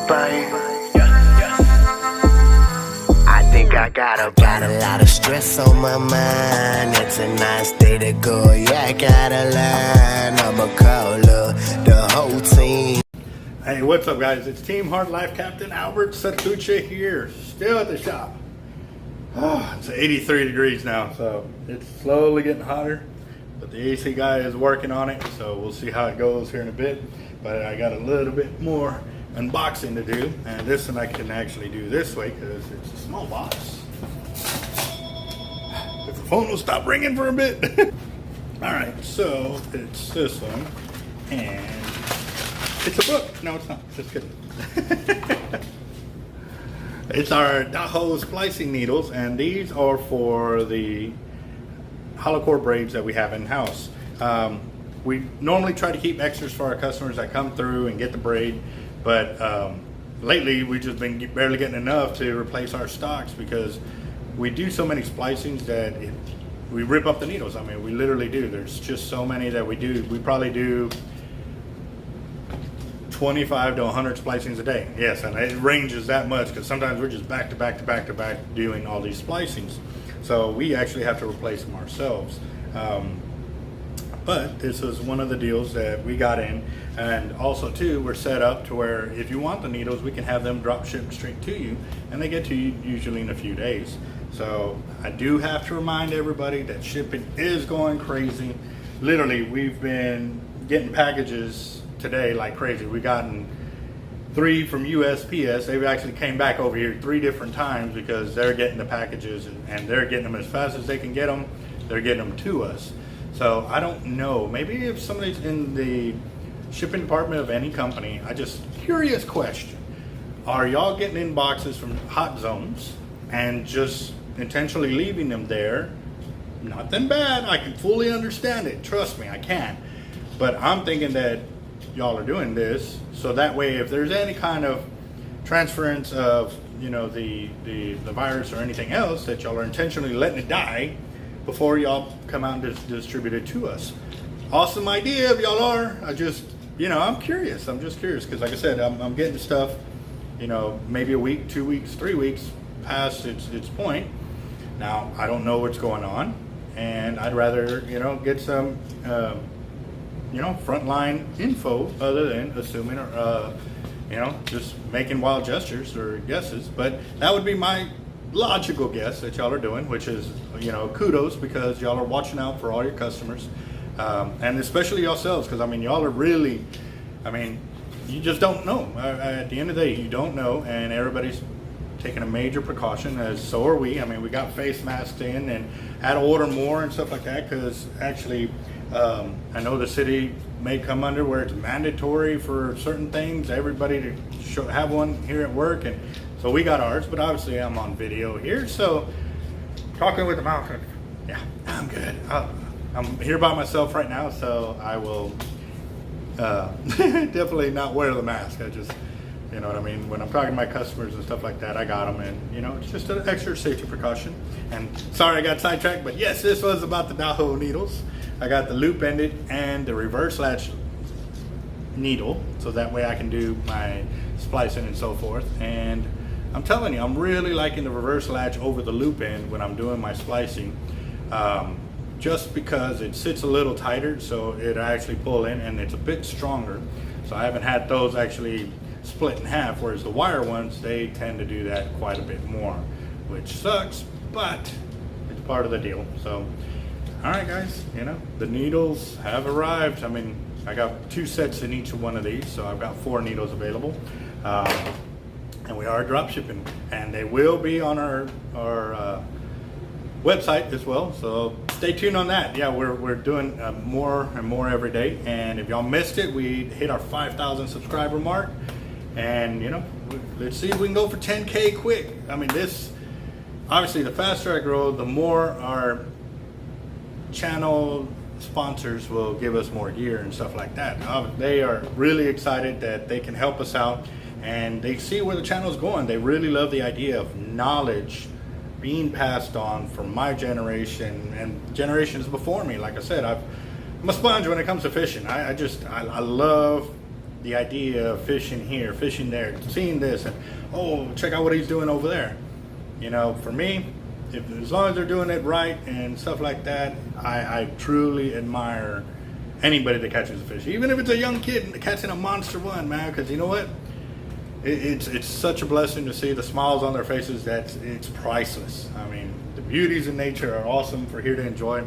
brain. I think I got a lot of stress on my mind. It's a nice day to go, yeah, I got a line. I'ma call the whole team. Hey, what's up, guys? It's Team Hard Life Captain Albert Satuche here, still at the shop. It's 83 degrees now, so it's slowly getting hotter. But the AC guy is working on it, so we'll see how it goes here in a bit. But I got a little bit more unboxing to do, and this one I can actually do this way because it's a small box. If the phone will stop ringing for a bit. Alright, so it's this one, and it's a book. No, it's not. Just kidding. It's our Daho splicing needles, and these are for the hollow core braids that we have in-house. We normally try to keep extras for our customers that come through and get the braid, but lately we've just been barely getting enough to replace our stocks because we do so many splicings that we rip up the needles. I mean, we literally do. There's just so many that we do. We probably do 25 to 100 splicings a day. Yes, and it ranges that much because sometimes we're just back to back to back to back doing all these splicings. So we actually have to replace them ourselves. But this is one of the deals that we got in, and also too, we're set up to where if you want the needles, we can have them drop shipped straight to you, and they get to you usually in a few days. So I do have to remind everybody that shipping is going crazy. Literally, we've been getting packages today like crazy. We gotten 3 from USPS. They've actually came back over here 3 different times because they're getting the packages and they're getting them as fast as they can get them. They're getting them to us. So I don't know, maybe if somebody's in the shipping department of any company, I just, curious question. Are y'all getting in boxes from hot zones and just intentionally leaving them there? Nothing bad, I can fully understand it, trust me, I can. But I'm thinking that y'all are doing this so that way if there's any kind of transference of, you know, the virus or anything else, that y'all are intentionally letting it die before y'all come out and distribute it to us. Awesome idea if y'all are. I just, you know, I'm curious. I'm just curious because like I said, I'm getting stuff, you know, maybe a week, 2 weeks, 3 weeks past its point. Now, I don't know what's going on, and I'd rather, you know, get some you know, frontline info other than assuming or you know, just making wild gestures or guesses. But that would be my logical guess that y'all are doing, which is, you know, kudos because y'all are watching out for all your customers, and especially yourselves, because I mean, y'all are really, I mean, you just don't know. At the end of the day, you don't know, and everybody's taking a major precaution, as so are we. I mean, we got face masks in and had to order more and stuff like that because actually I know the city may come under where it's mandatory for certain things, everybody to have one here at work, and so we got ours, but obviously I'm on video here, so talking with the mouth, yeah, I'm good. I'm here by myself right now, so I will definitely not wear the mask. I just, you know what I mean? When I'm talking to my customers and stuff like that, I got them, and you know, it's just an extra safety precaution. And sorry I got sidetracked, but yes, this was about the Daho needles. I got the loop ended and the reverse latch needle, so that way I can do my splicing and so forth. And I'm telling you, I'm really liking the reverse latch over the loop end when I'm doing my splicing, just because it sits a little tighter, so it actually pull in, and it's a bit stronger. So I haven't had those actually split in half, whereas the wire ones, they tend to do that quite a bit more, which sucks, but it's part of the deal. So, all right, guys, you know, the needles have arrived. I mean, I got 2 sets in each one of these, so I've got 4 needles available. And we are drop shipping, and they will be on our website as well, so stay tuned on that. Yeah, we're doing more and more every day, and if y'all missed it, we hit our 5,000 subscriber mark, and you know, let's see if we can go for 10K quick. I mean, this, obviously the faster I grow, the more our channel sponsors will give us more gear and stuff like that. They are really excited that they can help us out, and they see where the channel is going. They really love the idea of knowledge being passed on from my generation and generations before me. Like I said, I'm a sponge when it comes to fishing. I love the idea of fishing here, fishing there, seeing this, and oh, check out what he's doing over there. You know, for me, as long as they're doing it right and stuff like that, I truly admire anybody that catches a fish, even if it's a young kid catching a monster one, man. Because you know what, it's such a blessing to see the smiles on their faces. It's priceless. I mean, the beauties in nature are awesome for here to enjoy,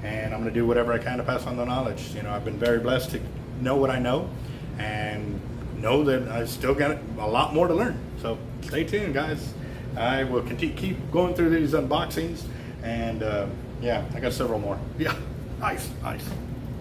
and I'm going to do whatever I can to pass on the knowledge. You know, I've been very blessed to know what I know, and know that I still got a lot more to learn. So stay tuned, guys. I will keep going through these unboxings, and yeah, I got several more. Yeah, nice.